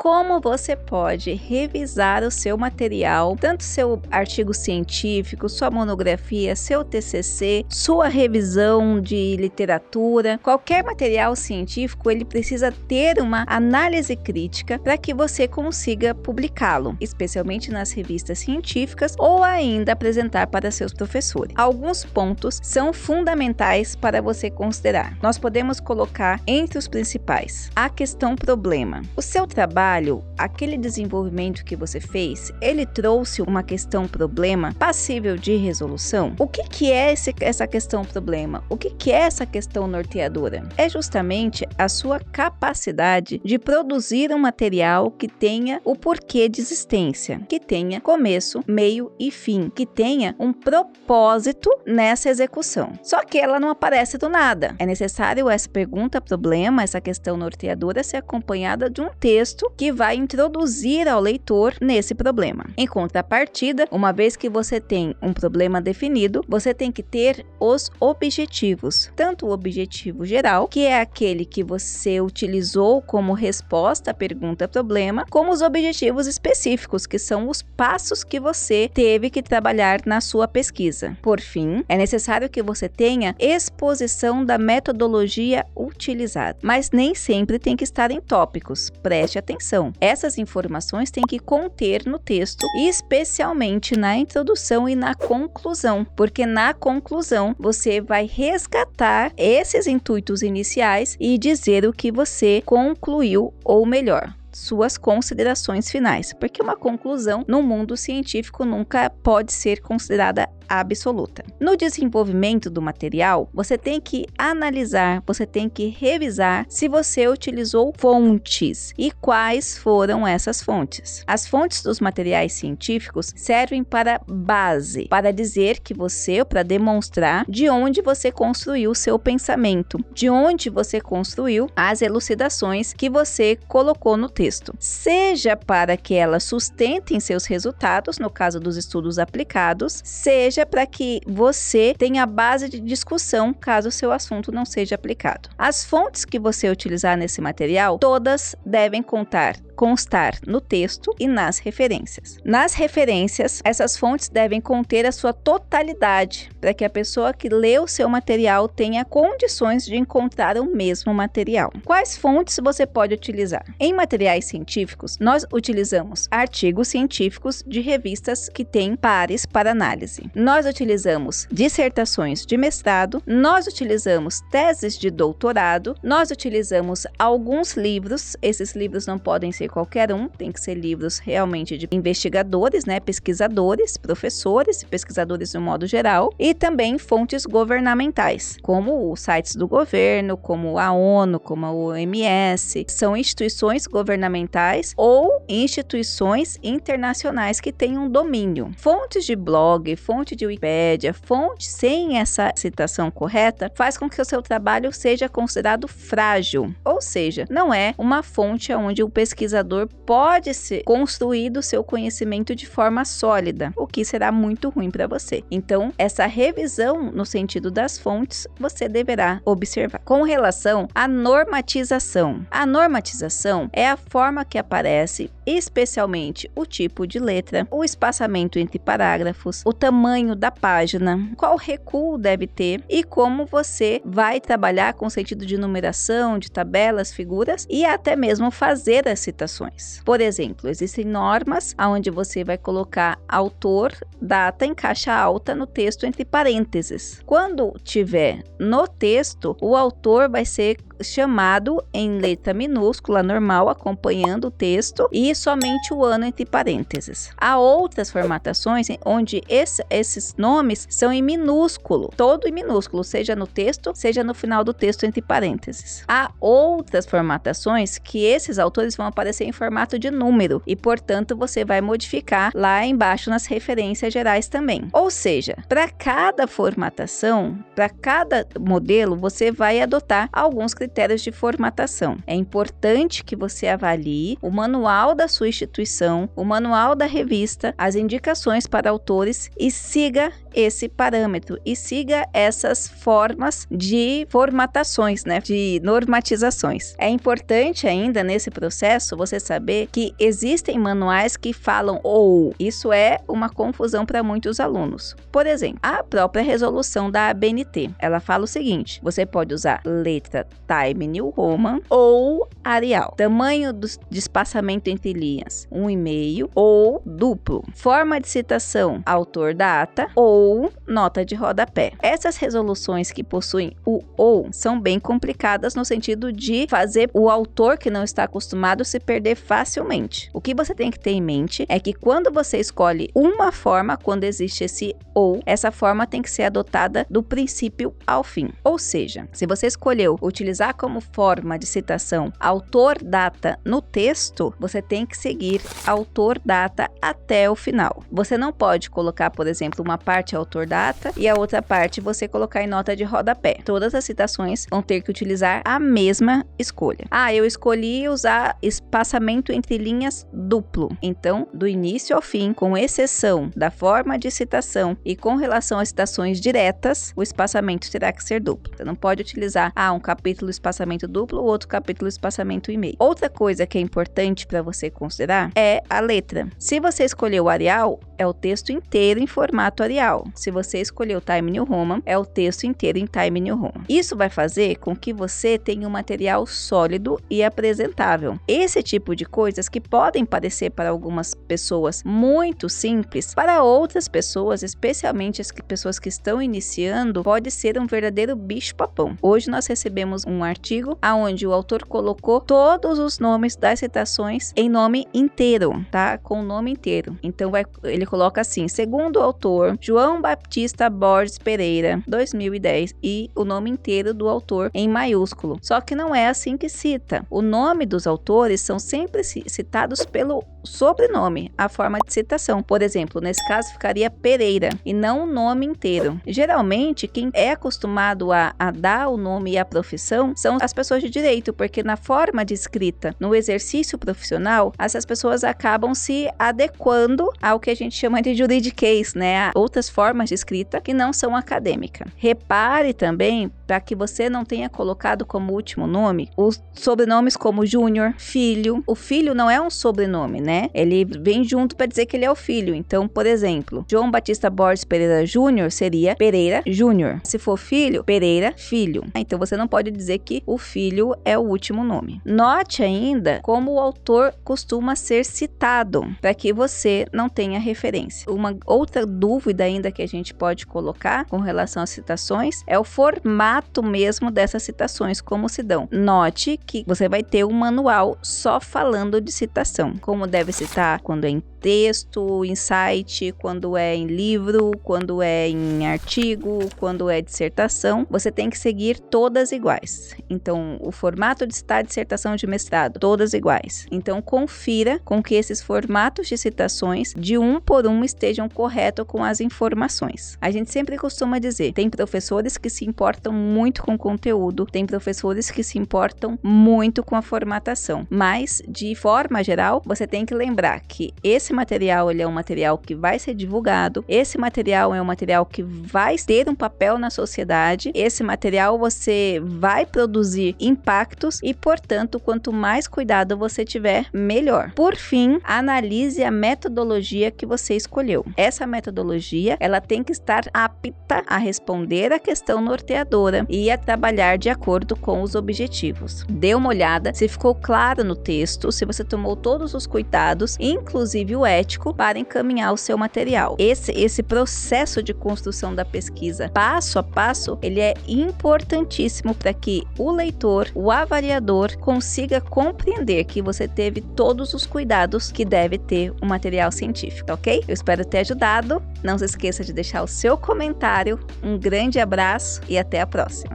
como você pode revisar o seu material, tanto seu artigo científico, sua monografia, seu TCC, sua revisão de literatura. Qualquer material científico, ele precisa ter uma análise crítica para que você consiga publicá-lo, especialmente nas revistas científicas, ou ainda apresentar para seus professores. Alguns pontos são fundamentais para você considerar. Nós podemos colocar entre os principais a questão problema. O seu trabalho, aquele desenvolvimento que você fez, ele trouxe uma questão problema passível de resolução? O que é essa questão problema? O que é essa questão norteadora? É justamente a sua capacidade de produzir um material que tenha o porquê de existência, que tenha começo, meio e fim, que tenha um propósito nessa execução. Só que ela não aparece do nada. É necessário essa pergunta problema, essa questão norteadora, ser acompanhada de um texto que vai introduzir ao leitor nesse problema. Em contrapartida, uma vez que você tem um problema definido, você tem que ter os objetivos. Tanto o objetivo geral, que é aquele que você utilizou como resposta à pergunta problema, como os objetivos específicos, que são os passos que você teve que trabalhar na sua pesquisa. Por fim, é necessário que você tenha exposição da metodologia utilizada, mas nem sempre tem que estar em tópicos. Preste atenção. Essas informações têm que conter no texto, especialmente na introdução e na conclusão, porque na conclusão você vai resgatar esses intuitos iniciais e dizer o que você concluiu, ou melhor, suas considerações finais, porque uma conclusão no mundo científico nunca pode ser considerada absoluta. No desenvolvimento do material, você tem que analisar, você tem que revisar se você utilizou fontes e quais foram essas fontes. As fontes dos materiais científicos servem para base, para dizer que você, para demonstrar de onde você construiu o seu pensamento, de onde você construiu as elucidações que você colocou no texto, seja para que elas sustentem seus resultados, no caso dos estudos aplicados, seja para que você tenha base de discussão caso o seu assunto não seja aplicado. As fontes que você utilizar nesse material, todas devem constar no texto e nas referências. Nas referências, essas fontes devem conter a sua totalidade, para que a pessoa que lê o seu material tenha condições de encontrar o mesmo material. Quais fontes você pode utilizar? Em materiais científicos, nós utilizamos artigos científicos de revistas que têm pares para análise. Nós utilizamos dissertações de mestrado, nós utilizamos teses de doutorado, nós utilizamos alguns livros. Esses livros não podem ser qualquer um, tem que ser livros realmente de investigadores, pesquisadores, professores, pesquisadores de um modo geral, e também fontes governamentais, como os sites do governo, como a ONU, como a OMS, são instituições governamentais ou instituições internacionais que têm um domínio. Fontes de blog, fonte de Wikipédia, fonte sem essa citação correta, faz com que o seu trabalho seja considerado frágil, ou seja, não é uma fonte onde o pesquisador pode ser construído seu conhecimento de forma sólida, o que será muito ruim para você. Então, essa revisão no sentido das fontes, você deverá observar. Com relação à normatização. A normatização é a forma que aparece, especialmente o tipo de letra, o espaçamento entre parágrafos, o tamanho da página, qual recuo deve ter e como você vai trabalhar com o sentido de numeração, de tabelas, figuras e até mesmo fazer as citações. Por exemplo, existem normas onde você vai colocar autor, data em caixa alta no texto entre parênteses. Quando tiver no texto, o autor vai ser chamado em letra minúscula normal, acompanhando o texto, e somente o ano entre parênteses. Há outras formatações onde esses nomes são em minúsculo, todo em minúsculo, seja no texto, seja no final do texto entre parênteses. Há outras formatações que esses autores vão aparecer em formato de número e, portanto, você vai modificar lá embaixo nas referências gerais também. Ou seja, para cada formatação, para cada modelo, você vai adotar alguns critérios critérios de formatação. É importante que você avalie o manual da sua instituição, o manual da revista, as indicações para autores e siga esse parâmetro e siga essas formas de formatações, né, de normatizações. É importante ainda nesse processo você saber que existem manuais que falam ou. Isso é uma confusão para muitos alunos. Por exemplo, a própria resolução da ABNT, ela fala o seguinte: você pode usar letra Time New Roman ou Arial. Tamanho de espaçamento entre linhas, 1,5 ou duplo. Forma de citação, autor, data ou nota de rodapé. Essas resoluções que possuem o ou são bem complicadas no sentido de fazer o autor que não está acostumado se perder facilmente. O que você tem que ter em mente é que quando você escolhe uma forma, quando existe esse ou, essa forma tem que ser adotada do princípio ao fim. Ou seja, se você escolheu utilizar como forma de citação autor, data no texto, você tem que seguir autor, data até o final. Você não pode colocar, por exemplo, uma parte autor, data e a outra parte você colocar em nota de rodapé. Todas as citações vão ter que utilizar a mesma escolha. Eu escolhi usar espaçamento entre linhas duplo. Então, do início ao fim, com exceção da forma de citação e com relação às citações diretas, o espaçamento terá que ser duplo. Você não pode utilizar um capítulo espaçamento duplo, outro capítulo espaçamento e meio. Outra coisa que é importante para você considerar é a letra. Se você escolheu o Arial, é o texto inteiro em formato Arial. Se você escolheu Time New Roman, é o texto inteiro em Time New Roman. Isso vai fazer com que você tenha um material sólido e apresentável. Esse tipo de coisas que podem parecer para algumas pessoas muito simples, para outras pessoas, especialmente as pessoas que estão iniciando, pode ser um verdadeiro bicho-papão. Hoje nós recebemos um artigo onde o autor colocou todos os nomes das citações em nome inteiro, tá? Com o nome inteiro. Então ele coloca assim: segundo o autor, João Baptista Borges Pereira, 2010, e o nome inteiro do autor em maiúsculo. Só que não é assim que cita. O nome dos autores são sempre citados pelo sobrenome, a forma de citação. Por exemplo, nesse caso ficaria Pereira e não o nome inteiro. Geralmente, quem é acostumado a dar o nome e a profissão são as pessoas de direito, porque na forma de escrita, no exercício profissional, essas pessoas acabam se adequando ao que a gente chama de juridiquês, né? A outras formas de escrita que não são acadêmica. Repare também, para que você não tenha colocado como último nome os sobrenomes como Júnior, Filho. O filho não é um sobrenome, né? Ele vem junto para dizer que ele é o filho. Então, por exemplo, João Batista Borges Pereira Júnior seria Pereira Júnior. Se for filho, Pereira Filho. Então, você não pode dizer que o filho é o último nome. Note ainda como o autor costuma ser citado, para que você não tenha referência. Uma outra dúvida ainda que a gente pode colocar com relação às citações é o formato mesmo dessas citações, como se dão. Note que você vai ter um manual só falando de citação, como deve citar quando é em texto, em site, quando é em livro, quando é em artigo, quando é dissertação. Você tem que seguir todas iguais. Então, o formato de citar dissertação de mestrado, todas iguais. Então, confira com que esses formatos de citações, de um por um, estejam corretos com as informações. A gente sempre costuma dizer, tem professores que se importam muito com o conteúdo, tem professores que se importam muito com a formatação, mas, de forma geral, você tem que lembrar que esse material ele é um material que vai ser divulgado, esse material é um material que vai ter um papel na sociedade, esse material você vai produzir impactos e, portanto, quanto mais cuidado você tiver, melhor. Por fim, analise a metodologia que você escolheu. Essa metodologia, ela tem que estar apta a responder a questão norteadora e a trabalhar de acordo com os objetivos. Dê uma olhada se ficou claro no texto, se você tomou todos os cuidados, inclusive o ético, para encaminhar o seu material. Esse processo de construção da pesquisa, passo a passo, ele é importantíssimo para que o leitor, o avaliador, consiga compreender que você teve todos os cuidados que deve ter um material científico, ok? Eu espero ter ajudado. Não se esqueça de deixar o seu comentário. Um grande abraço e até a próxima.